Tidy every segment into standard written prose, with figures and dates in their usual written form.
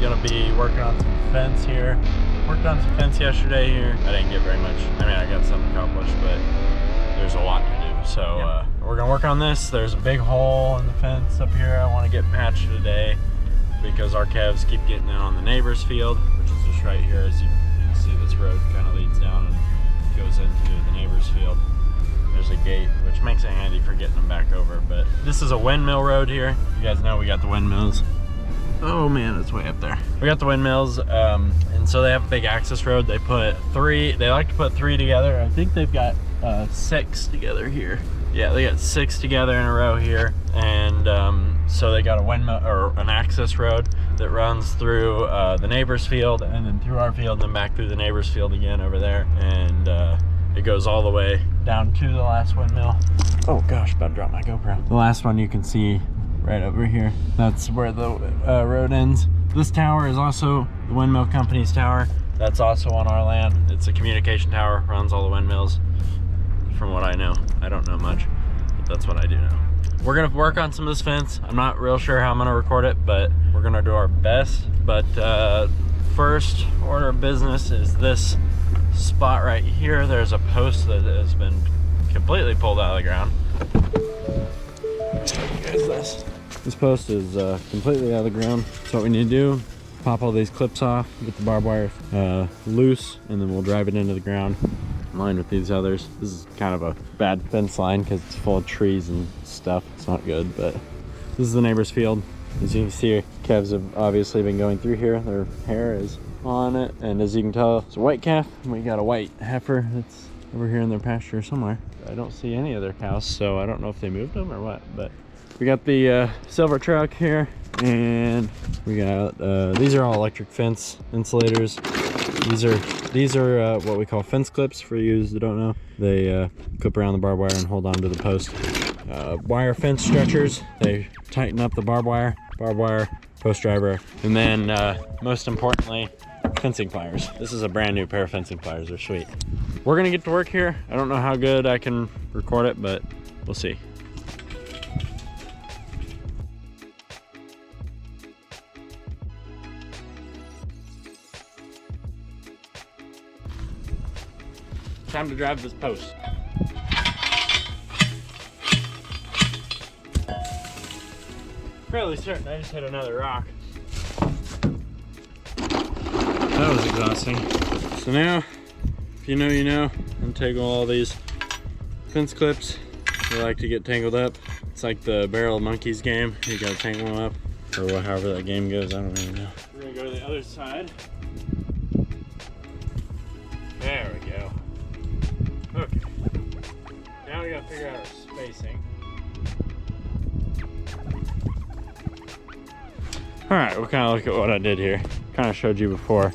gonna be working on some fence here. Worked on some fence yesterday here. I didn't get very much. I mean, I got something accomplished, but there's a lot to do. So we're gonna work on this. There's a big hole in the fence up here I want to get patched today because our calves keep getting in on the neighbor's field, which is just right here. As you can see, this road kind of leads down and goes into the neighbor's field. There's a gate, which makes it handy for getting them back over. But this is a windmill road here. You guys know we got the windmills. Oh man, it's way up there. We got the windmills, and so they have a big access road. They like to put 3 together. I think they've got 6 together here. Yeah, they got 6 together in a row here. And so they got a windmill, or an access road that runs through the neighbor's field, and then through our field, and then back through the neighbor's field again over there. And it goes all the way down to the last windmill. Oh gosh, about to drop my GoPro. The last one you can see right over here. That's where the road ends. This tower is also the windmill company's tower. That's also on our land. It's a communication tower, runs all the windmills, from what I know. I don't know much, but that's what I do know. We're gonna work on some of this fence. I'm not real sure how I'm gonna record it, but we're gonna do our best. But first order of business is this spot right here. There's a post that has been completely pulled out of the ground. Show you guys this. This post is completely out of the ground. So what we need to do, pop all these clips off, get the barbed wire loose, and then we'll drive it into the ground in line with these others. This is kind of a bad fence line because it's full of trees and stuff. It's not good, but this is the neighbor's field. As you can see, calves have obviously been going through here. Their hair is on it, and as you can tell, it's a white calf, and we got a white heifer that's over here in their pasture somewhere. I don't see any of their cows, so I don't know if they moved them or what, but we got the silver truck here, and we got these are all electric fence insulators. These are what we call fence clips, for you that don't know. They clip around the barbed wire and hold on to the post. Wire fence stretchers, they tighten up the barbed wire, post driver, and then most importantly, fencing pliers. This is a brand new pair of fencing pliers. They're sweet. We're gonna get to work here. I don't know how good I can record it, but we'll see. Time to drive this post. Fairly certain I just hit another rock. That was exhausting. So now, if you know, you know, untangle all these fence clips. They like to get tangled up. It's like the barrel of monkeys game. You gotta tangle them up, or however that game goes. I don't even know. We're gonna go to the other side. There we go. Okay. Now we gotta figure out our spacing. All right, we'll kind of look at what I did here. Kind of showed you before.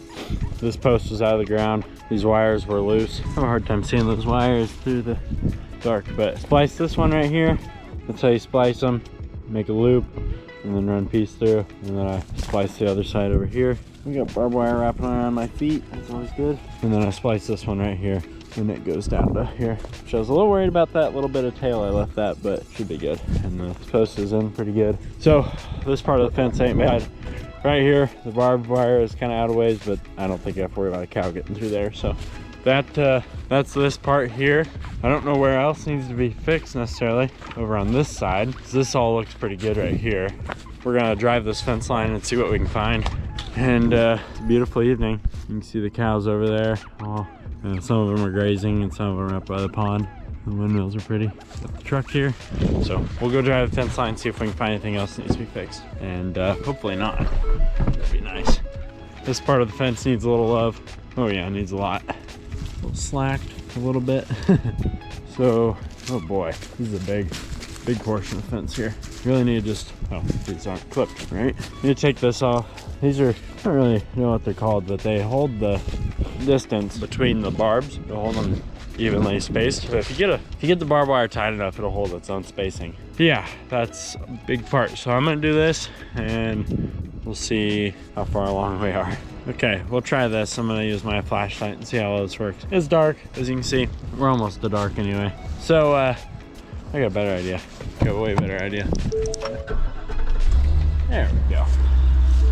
This post was out of the ground. These wires were loose. I have a hard time seeing those wires through the dark, but splice this one right here. That's how you splice them. Make a loop and then run piece through. And then I splice the other side over here. We got barbed wire wrapping around my feet. That's always good. And then I splice this one right here, and it goes down to here. Which I was a little worried about that little bit of tail I left that, but it should be good. And the post is in pretty good. So this part of the fence ain't bad. Right here, the barbed wire is kind of out of ways, but I don't think I have to worry about a cow getting through there. So that's this part here. I don't know where else needs to be fixed necessarily over on this side, because this all looks pretty good right here. We're gonna drive this fence line and see what we can find. And it's a beautiful evening. You can see the cows over there. And some of them are grazing and some of them are up by the pond. The windmills are pretty. Got the truck here. So we'll go drive the fence line, see if we can find anything else that needs to be fixed. And hopefully not. That'd be nice. This part of the fence needs a little love. Oh yeah, it needs a lot. A little slacked a little bit. So, oh boy, this is a big portion of the fence here. Really need to just, oh, these aren't clipped, right? Need to take this off. These are, I don't really know what they're called, but they hold the distance between the barbs to hold them evenly spaced. But if you get the barbed wire tight enough, it'll hold its own spacing. But yeah, that's a big part. So I'm gonna do this and we'll see how far along we are. Okay, we'll try this. I'm gonna use my flashlight and see how well this works. It's dark, as you can see. We're almost to dark anyway. So I got a better idea. Got a way better idea. There we go.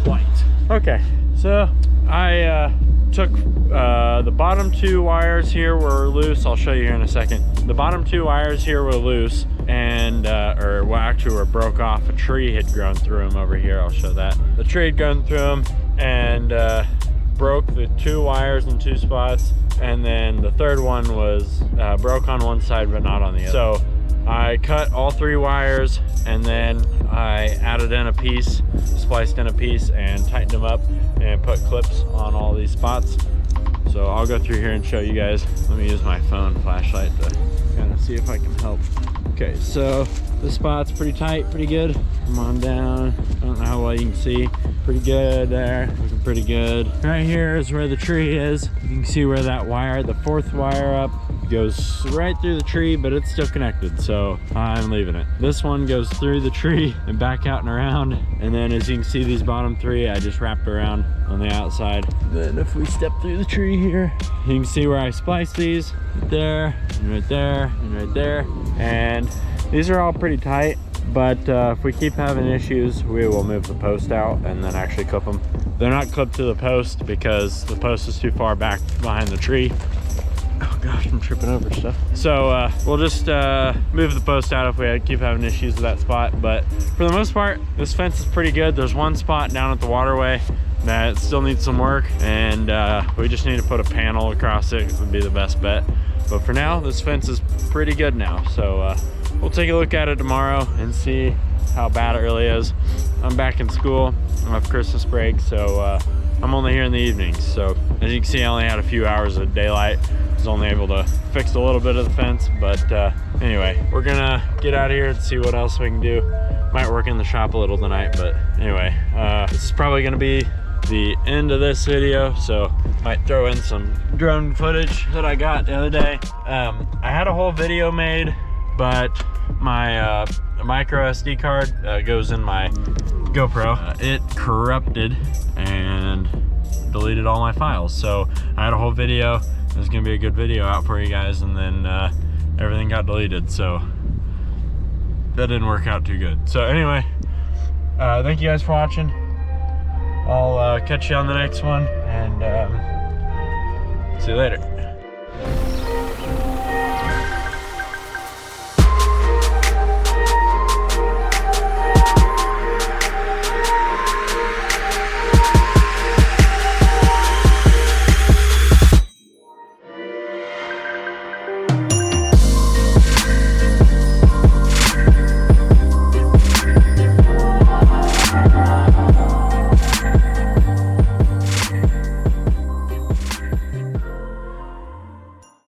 Light. Okay, so I took the bottom 2 wires here were loose. I'll show you here in a second. The bottom 2 wires here were loose, and or well, actually were broke off. A tree had grown through them over here. I'll show that. The tree had grown through them and broke the 2 wires in 2 spots, and then the third one was broke on one side but not on the other. So I cut all 3 wires, and then I added in a piece, spliced in a piece, and tightened them up and put clips on all these spots. So I'll go through here and show you guys. Let me use my phone flashlight to kind of see if I can help. Okay, so this spot's pretty tight, pretty good. Come on down. I don't know how well you can see. Pretty good there, looking pretty good. Right here is where the tree is. You can see where that wire, the 4th wire up, goes right through the tree, but it's still connected, so I'm leaving it. This one goes through the tree and back out and around, and then as you can see, these bottom 3 I just wrapped around on the outside. Then if we step through the tree here, you can see where I spliced these, right there, and right there, and right there, and these are all pretty tight. But if we keep having issues, we will move the post out and then actually clip them. They're not clipped to the post because the post is too far back behind the tree. Oh gosh, I'm tripping over stuff. So we'll just move the post out if we keep having issues with that spot. But for the most part, this fence is pretty good. There's one spot down at the waterway that still needs some work, and we just need to put a panel across it. It would be the best bet. But for now, this fence is pretty good now. So we'll take a look at it tomorrow and see how bad it really is. I'm back in school. I'm off Christmas break, so I'm only here in the evenings. So as you can see, I only had a few hours of daylight. I was only able to fix a little bit of the fence, but anyway, we're gonna get out of here and see what else we can do. Might work in the shop a little tonight, but anyway, this is probably gonna be the end of this video, so might throw in some drone footage that I got the other day. I had a whole video made, but my micro SD card goes in my GoPro. It corrupted and deleted all my files, so I had a whole video. There's gonna be a good video out for you guys, and then everything got deleted, so that didn't work out too good. So anyway, thank you guys for watching. I'll catch you on the next one, and see you later.